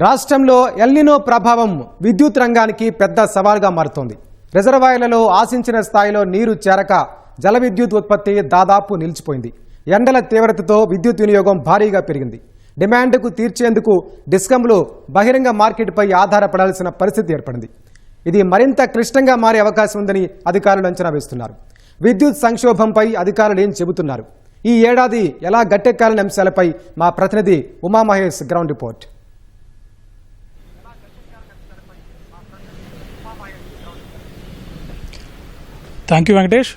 రాష్ట్రంలో ఎల్నినో ప్రభావం విద్యుత్ రంగానికి పెద్ద సవాల్గా మారుతోంది. రిజర్వాయర్లలో ఆశించిన స్థాయిలో నీరు చేరక జల విద్యుత్ ఉత్పత్తి దాదాపు నిలిచిపోయింది. ఎండల తీవ్రతతో విద్యుత్ వినియోగం భారీగా పెరిగింది. డిమాండ్కు తీర్చేందుకు డిస్కంలు బహిరంగ మార్కెట్పై ఆధారపడాల్సిన పరిస్థితి ఏర్పడింది. ఇది మరింత క్లిష్టంగా మారే అవకాశం ఉందని అధికారులు అంచనా వేస్తున్నారు. విద్యుత్ సంక్షోభంపై అధికారులు ఏం చెబుతున్నారు? ఈ ఏడాది ఎలా గట్టెక్కాలనే అంశాలపై మా ప్రతినిధి Umamahesh ground report. Thank you Venkatesh.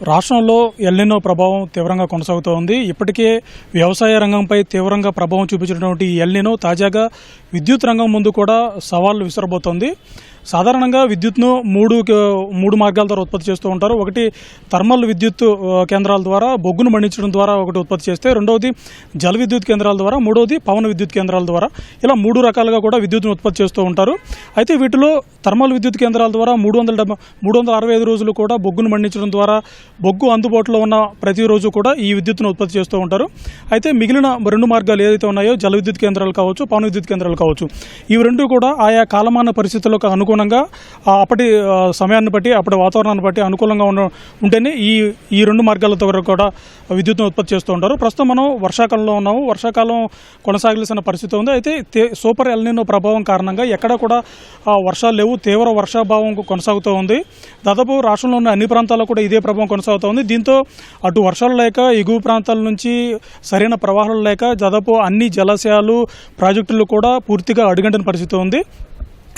రాష్ట్రంలో ఎల్నినో ప్రభావం తీవ్రంగా కొనసాగుతోంది. ఇప్పటికే వ్యవసాయ రంగంపై తీవ్రంగా ప్రభావం చూపించినటువంటి ఈ ఎల్నినో తాజాగా విద్యుత్ రంగం ముందు కూడా సవాళ్లు విసరబోతోంది. సాధారణంగా విద్యుత్ను మూడు మార్గాల ద్వారా ఉత్పత్తి చేస్తూ ఉంటారు. ఒకటి థర్మల్ విద్యుత్ కేంద్రాల ద్వారా బొగ్గును మండించడం ద్వారా ఒకటి ఉత్పత్తి చేస్తే, రెండవది జల విద్యుత్ కేంద్రాల ద్వారా, మూడవది పవన విద్యుత్ కేంద్రాల ద్వారా, ఇలా 3 రకాలుగా కూడా విద్యుత్ను ఉత్పత్తి చేస్తూ ఉంటారు. అయితే వీటిలో థర్మల్ విద్యుత్ కేంద్రాల ద్వారా 365 రోజులు కూడా బొగ్గును మండించడం ద్వారా బొగ్గు అందుబాటులో ఉన్న ప్రతిరోజు కూడా ఈ విద్యుత్తును ఉత్పత్తి చేస్తూ ఉంటారు. అయితే మిగిలిన 2 మార్గాలు ఏదైతే ఉన్నాయో, జల విద్యుత్ కేంద్రాలు కావచ్చు, పవన విద్యుత్ కేంద్రాలు కావచ్చు, ఇవి రెండు కూడా ఆయా కాలమాన పరిస్థితులకు అనుగుణంగా అప్పటి సమయాన్ని బట్టి, అప్పటి వాతావరణాన్ని బట్టి అనుకూలంగా ఉంటేనే ఈ 2 మార్గాల ద్వారా కూడా విద్యుత్ను ఉత్పత్తి చేస్తూ ఉంటారు. ప్రస్తుతం మనం వర్షాకాలంలో ఉన్నాము. వర్షాకాలం కొనసాగాల్సిన పరిస్థితి ఉంది. అయితే సూపర్ ఎల్నినో ప్రభావం కారణంగా ఎక్కడ కూడా వర్షాలు లేవు. తీవ్ర వర్షాభావం కొనసాగుతూ ఉంది. దాదాపు రాష్ట్రంలో ఉన్న అన్ని ప్రాంతాల్లో కూడా ఇదే ప్రభావం కొనసాగుతూ ఉంది. దీంతో అటు వర్షాలు లేక, ఎగువ ప్రాంతాల నుంచి సరైన ప్రవాహాలు లేక దాదాపు అన్ని జలాశయాలు, ప్రాజెక్టులు కూడా పూర్తిగా అడుగంటిన పరిస్థితి ఉంది.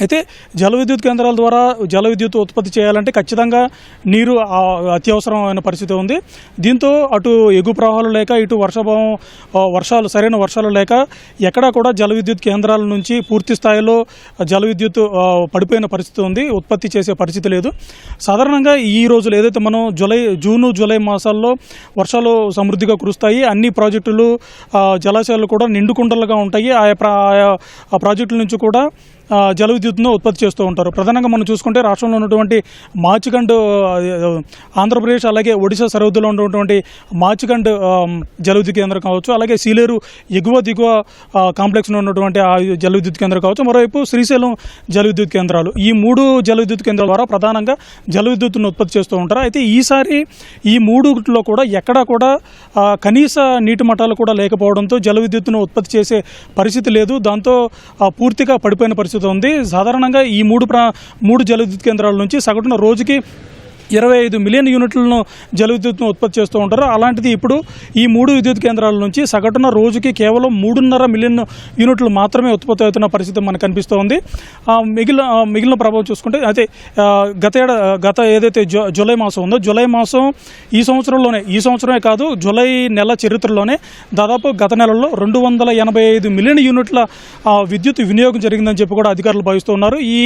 అయితే జల విద్యుత్ కేంద్రాల ద్వారా జల విద్యుత్ ఉత్పత్తి చేయాలంటే ఖచ్చితంగా నీరు అత్యవసరమైన పరిస్థితి ఉంది. దీంతో అటు ఎగువ ప్రవాహాలు లేక, ఇటు సరైన వర్షాలు లేక ఎక్కడా కూడా జల విద్యుత్ కేంద్రాల నుంచి పూర్తి స్థాయిలో జల విద్యుత్ పడిపోయిన పరిస్థితి ఉంది. ఉత్పత్తి చేసే పరిస్థితి లేదు. సాధారణంగా ఈ రోజులు ఏదైతే మనం జూను జూలై మాసాల్లో వర్షాలు సమృద్ధిగా కురుస్తాయి. అన్ని ప్రాజెక్టులు, జలాశయాలు కూడా నిండుకుండలుగా ఉంటాయి. ఆయా ప్రాజెక్టుల నుంచి కూడా జల విద్యుత్ను ఉత్పత్తి చేస్తూ ఉంటారు. ప్రధానంగా మనం చూసుకుంటే రాష్ట్రంలో ఉన్నటువంటి మాచిగండ్, ఆంధ్రప్రదేశ్ అలాగే ఒడిశా సరిహద్దులో ఉన్నటువంటి మాచిగండ్ జల విద్యుత్ కేంద్రం కావచ్చు, అలాగే సీలేరు ఎగువ దిగువ కాంప్లెక్స్లో ఉన్నటువంటి ఆ జల విద్యుత్ కేంద్రం కావచ్చు, మరోవైపు శ్రీశైలం జల విద్యుత్ కేంద్రాలు, ఈ 3 జల విద్యుత్ కేంద్రాల ద్వారా ప్రధానంగా జల విద్యుత్తును ఉత్పత్తి చేస్తూ ఉంటారు. అయితే ఈసారి ఈ 3లో కూడా ఎక్కడా కూడా కనీస నీటి మట్టాలు కూడా లేకపోవడంతో జల విద్యుత్తును ఉత్పత్తి చేసే పరిస్థితి లేదు. దాంతో పూర్తిగా పడిపోయిన పరిస్థితి ఉంది. సాధారణంగా ఈ 3 జల విద్యుత్ కేంద్రాల నుంచి సగటున రోజుకి 25 మిలియన్ యూనిట్లను జల విద్యుత్ను ఉత్పత్తి చేస్తూ ఉంటారు. అలాంటిది ఇప్పుడు ఈ 3 విద్యుత్ కేంద్రాల నుంచి సగటున రోజుకి కేవలం 3.5 మిలియన్ యూనిట్లు మాత్రమే ఉత్పత్తి అవుతున్న పరిస్థితి మనకు కనిపిస్తోంది. మిగిలిన ప్రభావం చూసుకుంటే అయితే గత ఏదైతే జూలై మాసం ఉందో, జూలై మాసం ఈ సంవత్సరమే కాదు, జూలై నెల చరిత్రలోనే దాదాపు గత నెలలో 285 మిలియన్ యూనిట్ల విద్యుత్ వినియోగం జరిగిందని చెప్పి కూడా అధికారులు భావిస్తూ ఉన్నారు. ఈ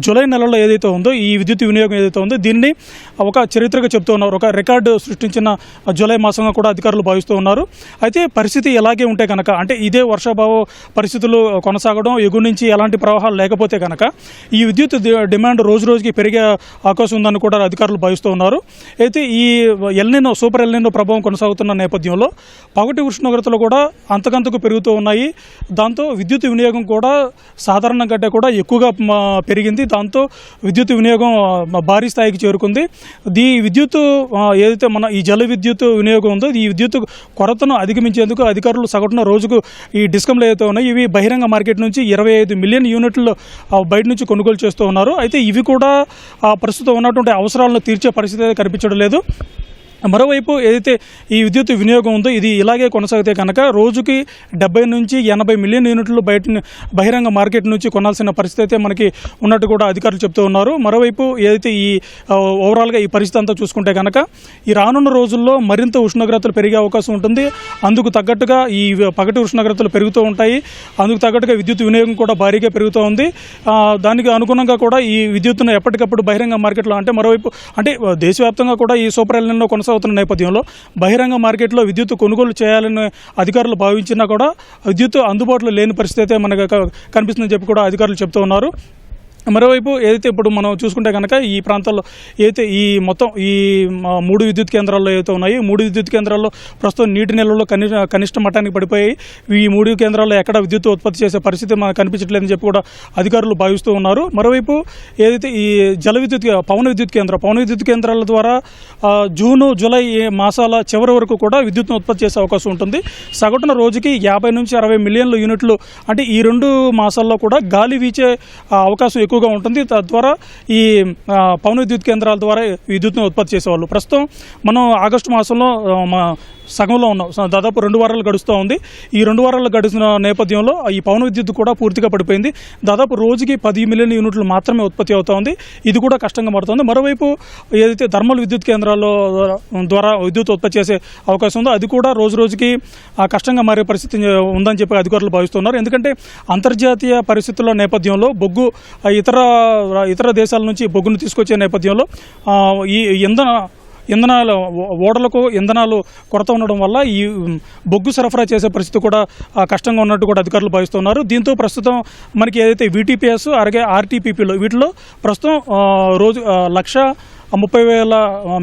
జూలై నెలలో ఏదైతే ఉందో, ఈ విద్యుత్ వినియోగం ఏదైతే ఉందో, దీన్ని ఒక చరిత్రగా చెప్తూ ఉన్నారు. ఒక రికార్డు సృష్టించిన జూలై మాసంగా కూడా అధికారులు భావిస్తూ ఉన్నారు. అయితే పరిస్థితి ఎలాగే ఉంటే కనుక, అంటే ఇదే వర్షాభావ పరిస్థితులు కొనసాగడం, ఎగువ నుంచి ఎలాంటి ప్రవాహాలు లేకపోతే కనుక ఈ విద్యుత్ డిమాండ్ రోజు రోజుకి పెరిగే అవకాశం ఉందని కూడా అధికారులు భావిస్తూ ఉన్నారు. అయితే ఈ సూపర్ ఎల్నినో ప్రభావం కొనసాగుతున్న నేపథ్యంలో పగటి ఉష్ణోగ్రతలు కూడా అంతకంతకు పెరుగుతూ ఉన్నాయి. దాంతో విద్యుత్ వినియోగం కూడా సాధారణం కంటే కూడా ఎక్కువగా పెరిగింది. దాంతో విద్యుత్ వినియోగం భారీ స్థాయికి చేరుకుంది. విద్యుత్ ఏదైతే మన ఈ జల విద్యుత్ వినియోగం ఉందో, ఈ విద్యుత్ కొరతను అధిగమించేందుకు అధికారులు సగటున రోజుకు ఈ డిస్కంలు ఏదైతే ఉన్నాయో, ఇవి బహిరంగ మార్కెట్ నుంచి 25 మిలియన్ యూనిట్లు బయట నుంచి కొనుగోలు చేస్తూ ఉన్నారు. అయితే ఇవి కూడా ప్రస్తుతం ఉన్నటువంటి అవసరాలను తీర్చే పరిస్థితి కనిపించడం లేదు. మరోవైపు ఏదైతే ఈ విద్యుత్ వినియోగం ఉందో, ఇది ఇలాగే కొనసాగితే కనుక రోజుకి 70 నుంచి 80 మిలియన్ యూనిట్లు బహిరంగ మార్కెట్ నుంచి కొనాల్సిన పరిస్థితి అయితే మనకి ఉన్నట్టు కూడా అధికారులు చెప్తూ ఉన్నారు. మరోవైపు ఏదైతే ఈ ఓవరాల్గా ఈ పరిస్థితి అంతా చూసుకుంటే కనుక ఈ రానున్న రోజుల్లో మరింత ఉష్ణోగ్రతలు పెరిగే అవకాశం ఉంటుంది. అందుకు తగ్గట్టుగా ఈ పగటి ఉష్ణోగ్రతలు పెరుగుతూ ఉంటాయి. అందుకు తగ్గట్టుగా విద్యుత్ వినియోగం కూడా భారీగా పెరుగుతూ ఉంది. దానికి అనుగుణంగా కూడా ఈ విద్యుత్తును ఎప్పటికప్పుడు బహిరంగ మార్కెట్లో, అంటే మరోవైపు అంటే దేశవ్యాప్తంగా కూడా ఈ సూపర్ ఎల్నినో కొనసాగుతున్న నేపథ్యంలో బహిరంగ మార్కెట్లో విద్యుత్ కొనుగోలు చేయాలని అధికారులు భావించినా కూడా విద్యుత్ అందుబాటులో లేని పరిస్థితి అయితే మనకు కనిపిస్తుందని చెప్పి కూడా అధికారులు చెప్తూ ఉన్నారు. మరోవైపు ఏదైతే ఇప్పుడు మనం చూసుకుంటే కనుక ఈ ప్రాంతాల్లో ఏదైతే ఈ మొత్తం ఈ 3 విద్యుత్ కేంద్రాల్లో ఏవైతే ఉన్నాయో 3 విద్యుత్ కేంద్రాల్లో ప్రస్తుతం నీటి నిల్వలు కనిష్ట మట్టానికి పడిపోయి ఈ 3 కేంద్రాల్లో ఎక్కడ విద్యుత్ ఉత్పత్తి చేసే పరిస్థితి మనకు కనిపించట్లేదని చెప్పి కూడా అధికారులు భావిస్తూ ఉన్నారు. మరోవైపు ఏదైతే ఈ పవన విద్యుత్ కేంద్రాల ద్వారా జూను జూలై మాసాల చివరి వరకు కూడా విద్యుత్ను ఉత్పత్తి చేసే అవకాశం ఉంటుంది. సగటున రోజుకి 50 నుంచి 60 మిలియన్ల యూనిట్లు అంటే ఈ 2 మాసాల్లో కూడా గాలి వీచే అవకాశం ఎక్కువగా ఉంటుంది. తద్వారా ఈ పవన విద్యుత్ కేంద్రాల ద్వారా విద్యుత్ను ఉత్పత్తి చేసేవాళ్ళు. ప్రస్తుతం మనం ఆగస్టు మాసంలో సగంలో ఉన్నాం. దాదాపు 2 వారాలు గడుస్తూ ఉంది. ఈ 2 వారాలు గడిచిన నేపథ్యంలో ఈ పవన విద్యుత్ కూడా పూర్తిగా పడిపోయింది. దాదాపు రోజుకి 10 మిలియన్ యూనిట్లు మాత్రమే ఉత్పత్తి అవుతూ ఉంది. ఇది కూడా కష్టంగా మారుతుంది. మరోవైపు ఏదైతే థర్మల్ విద్యుత్ కేంద్రాల్లో ద్వారా విద్యుత్ ఉత్పత్తి చేసే అవకాశం ఉందో అది కూడా రోజు రోజుకి కష్టంగా మారే పరిస్థితి ఉందని చెప్పి అధికారులు భావిస్తున్నారు. ఎందుకంటే అంతర్జాతీయ పరిస్థితుల నేపథ్యంలో బొగ్గు ఇతర దేశాల నుంచి బొగ్గును తీసుకొచ్చే నేపథ్యంలో ఈ ఇంధనాలు ఓడలకు ఇంధనాలు కొరత ఉండడం వల్ల ఈ బొగ్గు సరఫరా చేసే పరిస్థితి కూడా కష్టంగా ఉన్నట్టు కూడా అధికారులు భావిస్తున్నారు. దీంతో ప్రస్తుతం మనకి ఏదైతే వీటీపీఎస్ అలాగే ఆర్టీపీపీలో వీటిలో ప్రస్తుతం రోజు 1,30,000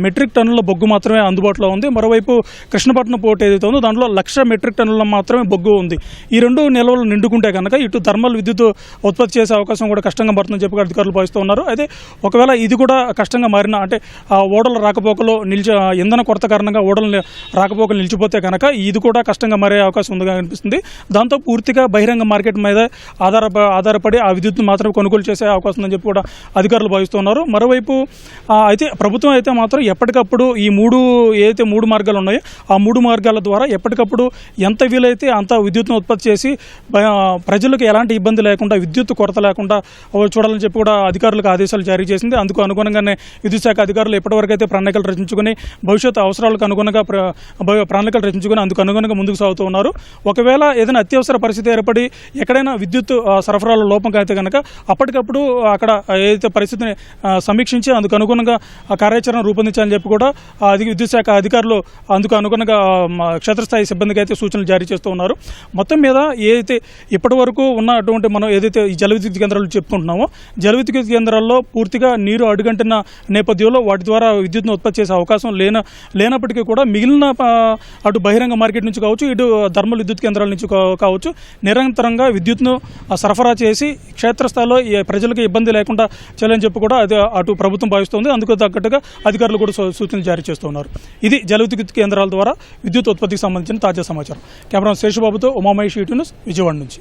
మెట్రిక్ టన్నుల బొగ్గు మాత్రమే అందుబాటులో ఉంది. మరోవైపు కృష్ణపట్నం పోర్ట్ ఏదైతే ఉందో దాంట్లో 1,00,000 మెట్రిక్ టన్నుల మాత్రమే బొగ్గు ఉంది. ఈ 2 నిల్వలు నిండుకుంటే కనుక ఇటు థర్మల్ విద్యుత్ ఉత్పత్తి చేసే అవకాశం కూడా కష్టంగా పడుతుందని చెప్పి అధికారులు భావిస్తూ ఉన్నారు. అయితే ఒకవేళ ఇది కూడా కష్టంగా మారిన అంటే ఓడల రాకపోకలో ఇంధన కొరత కారణంగా ఓడల రాకపోకలు నిలిచిపోతే కనుక ఇది కూడా కష్టంగా మారే అవకాశం ఉందిగా అనిపిస్తుంది. దాంతో పూర్తిగా బహిరంగ మార్కెట్ మీద ఆధారపడి ఆ విద్యుత్ను మాత్రమే కొనుగోలు చేసే అవకాశం ఉందని చెప్పి కూడా అధికారులు భావిస్తున్నారు. మరోవైపు అయితే ప్రభుత్వం అయితే మాత్రం ఎప్పటికప్పుడు ఈ 3 మార్గాలు ఉన్నాయో ఆ 3 మార్గాల ద్వారా ఎప్పటికప్పుడు ఎంత వీలైతే అంత విద్యుత్ను ఉత్పత్తి చేసి ప్రజలకు ఎలాంటి ఇబ్బంది లేకుండా విద్యుత్ కొరత లేకుండా చూడాలని చెప్పి కూడా అధికారులకు ఆదేశాలు జారీ చేసింది. అందుకు అనుగుణంగానే విద్యుత్ శాఖ అధికారులు ఎప్పటివరకు అయితే ప్రణాళికలు రచించుకుని భవిష్యత్ అవసరాలకు అనుగుణంగా ప్రణాళికలు రచించుకుని అందుకు అనుగుణంగా ముందుకు సాగుతూ ఉన్నారు. ఒకవేళ ఏదైనా అత్యవసర పరిస్థితి ఏర్పడి ఎక్కడైనా విద్యుత్ సరఫరాలో లోపం అయితే కనుక అప్పటికప్పుడు అక్కడ ఏదైతే పరిస్థితిని సమీక్షించి అందుకు అనుగుణంగా కార్యాచరణ రూపొందించాలని చెప్పి కూడా విద్యుత్ శాఖ అధికారులు అందుకు అనుగుణంగా క్షేత్రస్థాయి సిబ్బందికి అయితే సూచనలు జారీ చేస్తూ ఉన్నారు. మొత్తం మీద ఏదైతే ఇప్పటి వరకు ఉన్నటువంటి మనం ఏదైతే ఈ జల విద్యుత్ కేంద్రాలు చెప్పుకుంటున్నామో జల విద్యుత్ కేంద్రాల్లో పూర్తిగా నీరు అడుగంటిన నేపథ్యంలో వాటి ద్వారా విద్యుత్ను ఉత్పత్తి చేసే అవకాశం లేనప్పటికీ కూడా మిగిలిన అటు బహిరంగ మార్కెట్ నుంచి కావచ్చు ఇటు థర్మల్ విద్యుత్ కేంద్రాల నుంచి కావచ్చు నిరంతరంగా విద్యుత్ను సరఫరా చేసి క్షేత్రస్థాయిలో ప్రజలకు ఇబ్బంది లేకుండా చేయాలని చెప్పి కూడా అది అటు ప్రభుత్వం భావిస్తుంది. అందుకు తగ్గట్టుగా అధికారులు కూడా సూచనలు జారీ చేస్తున్నారు. ఇది జల విద్యుత్ కేంద్రాల ద్వారా విద్యుత్ ఉత్పత్తికి సంబంధించిన తాజా సమాచారం. కెమెరా శేషబాబుతో ఉమామహేష్, ఈటీ న్యూస్, విజయవాడ నుంచి.